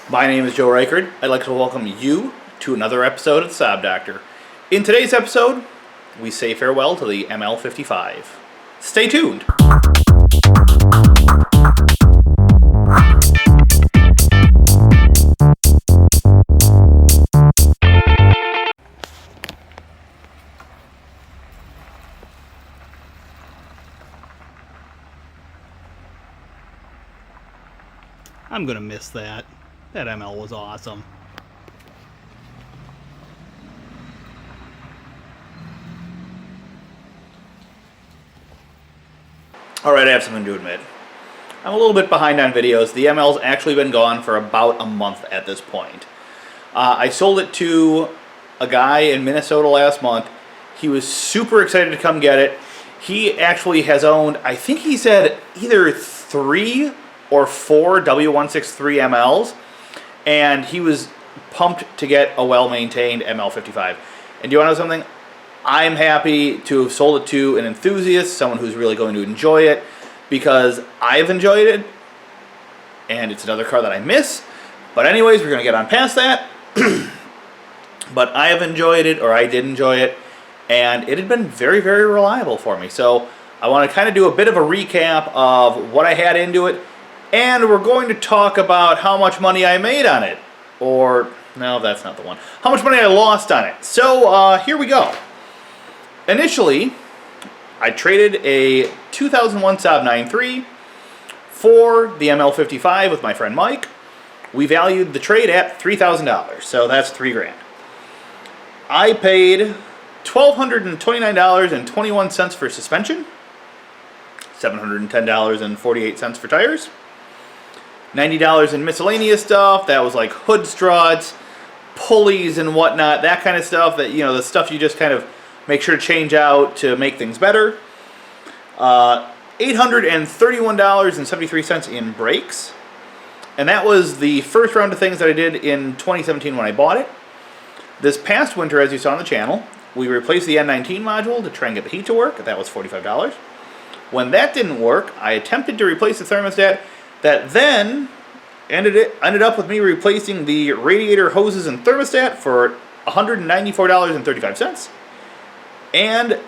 My name is Joe Reichard. I'd like to welcome you to another episode of the Saab Doctor. In today's episode, we say farewell to the ML55. Stay tuned! I'm gonna miss that. That ML was awesome. Alright, I have something to admit. I'm a little bit behind on videos. The ML's actually been gone for about a month at this point. I sold it to a guy in Minnesota last month. He was super excited to come get it. He actually has owned, I think he said, either 3 or 4 W163 MLs. And he was pumped to get a well-maintained ML55. And do you want to know something? I'm happy to have sold it to an enthusiast, someone who's really going to enjoy it, because I've enjoyed it, and it's another car that I miss. But anyways, we're going to get on past that. But I have enjoyed it, or I did enjoy it, and it had been very, very reliable for me. So I want to kind of do a bit of a recap of what I had into it, and we're going to talk about how much money I made on it. Or, no, that's not the one. How much money I lost on it. So, here we go. Initially, I traded a 2001 Saab 9.3 for the ML55 with my friend Mike. We valued the trade at $3,000, so that's $3 grand. I paid $1,229.21 for suspension, $710.48 for tires, $90 in miscellaneous stuff. That was like hood struts, pulleys and whatnot, that kind of stuff, that, you know, the stuff you just kind of make sure to change out to make things better. $831.73 in brakes. And that was the first round of things that I did in 2017 when I bought it. This past winter, as you saw on the channel, we replaced the N19 module to try and get the heat to work. That was $45. When that didn't work, I attempted to replace the thermostat. That then ended up with me replacing the radiator hoses and thermostat for $194.35. And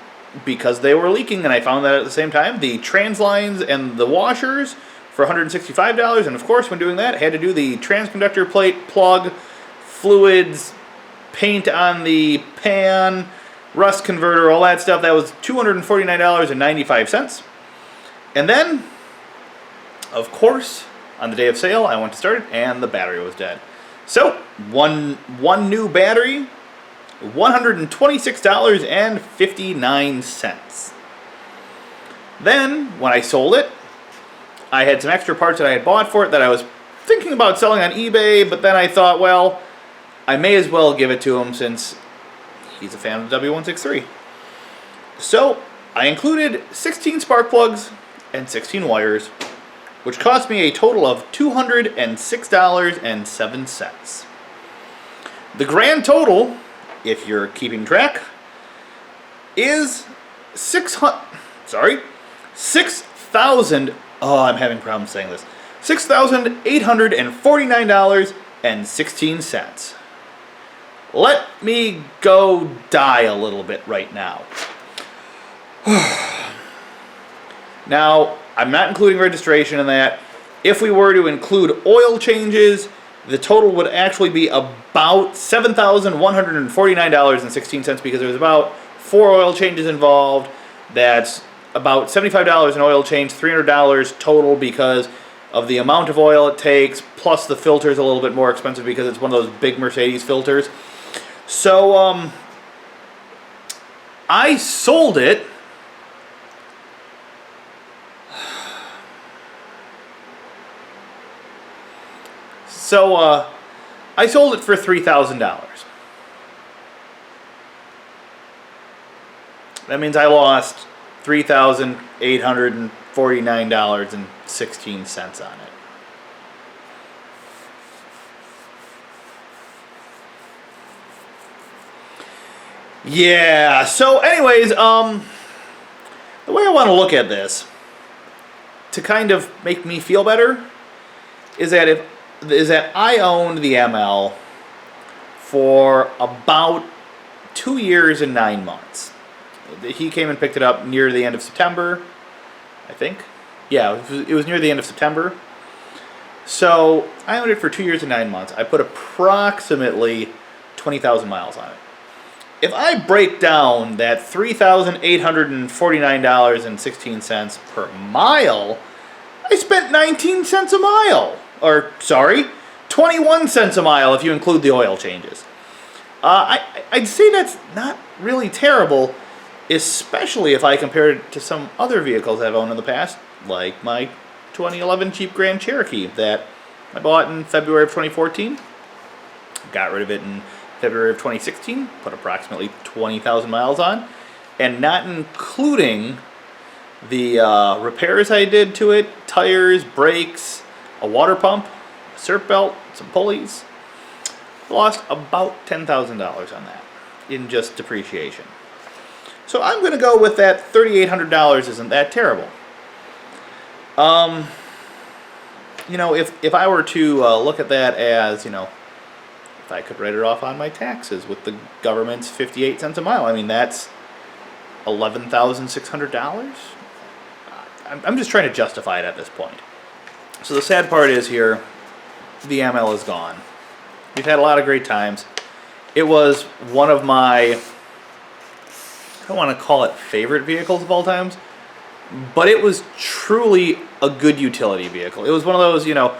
because they were leaking, and I found that at the same time, the trans lines and the washers for $165. And of course, when doing that, I had to do the transconductor plate, plug, fluids, paint on the pan, rust converter, all that stuff. That was $249.95. And then, of course, on the day of sale, I went to start it, and the battery was dead. So, one new battery, $126.59. Then, when I sold it, I had some extra parts that I had bought for it that I was thinking about selling on eBay, but then I thought, well, I may as well give it to him since he's a fan of the W163. So, I included 16 spark plugs and 16 wires, which cost me a total of $206.07. The grand total, if you're keeping track, is $6,000. Oh, I'm having problems saying this. $6,849.16. Let me go die a little bit right now. Now, I'm not including registration in that. If we were to include oil changes, the total would actually be about $7,149.16 because there's about 4 oil changes involved. That's about $75 in oil change, $300 total because of the amount of oil it takes, plus the filter's a little bit more expensive because it's one of those big Mercedes filters. So, I sold it. So, I sold it for $3,000. That means I lost $3,849.16 on it. Yeah, so anyways, the way I want to look at this, to kind of make me feel better, is that if is that I owned the ML for about 2 years and 9 months. He came and picked it up near the end of September, I think. Yeah, it was near the end of September. So I owned it for 2 years and 9 months. I put approximately 20,000 miles on it. If I break down that $3,849.16 per mile, I spent 19 cents a mile. Or, sorry, 21 cents a mile if you include the oil changes. I'd say that's not really terrible, especially if I compare it to some other vehicles I've owned in the past, like my 2011 Jeep Grand Cherokee that I bought in February of 2014. Got rid of it in February of 2016, put approximately 20,000 miles on, and not including the repairs I did to it, tires, brakes, a water pump, a CERT belt, some pulleys. Lost about $10,000 on that in just depreciation. So I'm going to go with that $3,800 isn't that terrible. You know, if I were to look at that as, you know, if I could write it off on my taxes with the government's 58 cents a mile, I mean, that's $11,600. I'm just trying to justify it at this point. So the sad part is here, the ML is gone. We've had a lot of great times. It was one of my, I don't want to call it favorite vehicles of all times, but it was truly a good utility vehicle. It was one of those, you know,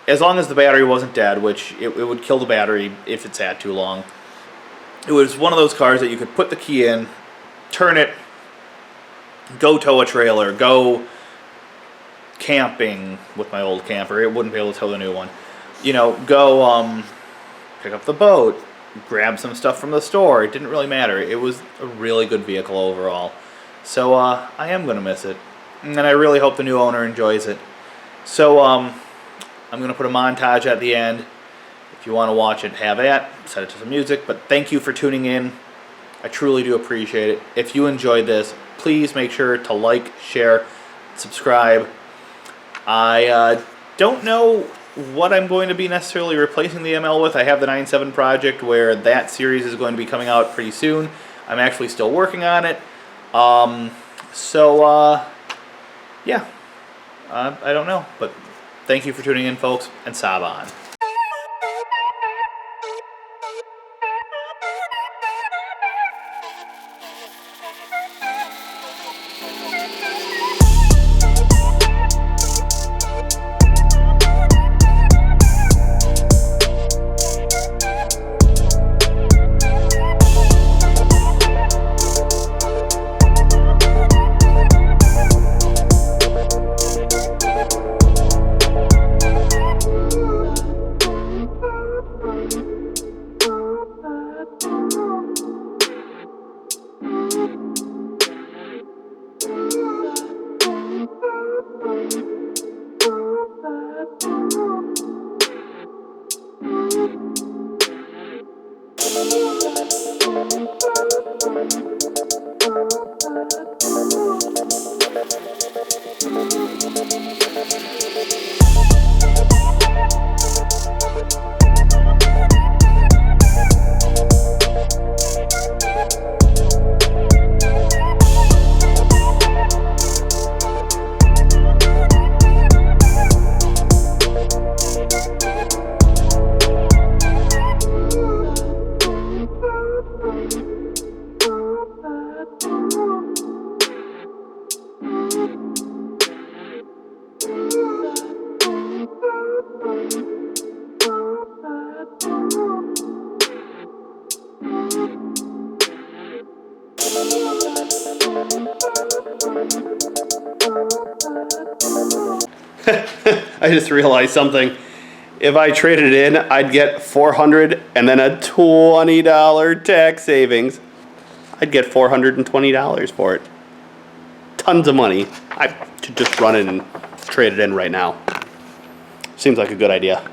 as long as the battery wasn't dead, which it would kill the battery if it sat too long. It was one of those cars that you could put the key in, turn it, go tow a trailer, go camping with my old camper. It wouldn't be able to tow the new one. You know, go pick up the boat, grab some stuff from the store. It didn't really matter. It was a really good vehicle overall. So I am going to miss it. And I really hope the new owner enjoys it. So I'm going to put a montage at the end. If you want to watch it, have at. Set it to some music. But thank you for tuning in. I truly do appreciate it. If you enjoyed this, please make sure to like, share, subscribe. I don't know what I'm going to be necessarily replacing the ML with. I have the 9.7 project where that series is going to be coming out pretty soon. I'm actually still working on it. Yeah, I don't know, but thank you for tuning in, folks, and Saab on. I just realized something. If I traded it in, I'd get $400 and then a $20 tax savings. I'd get $420 for it. Tons of money. I should just run it and trade it in right now. Seems like a good idea.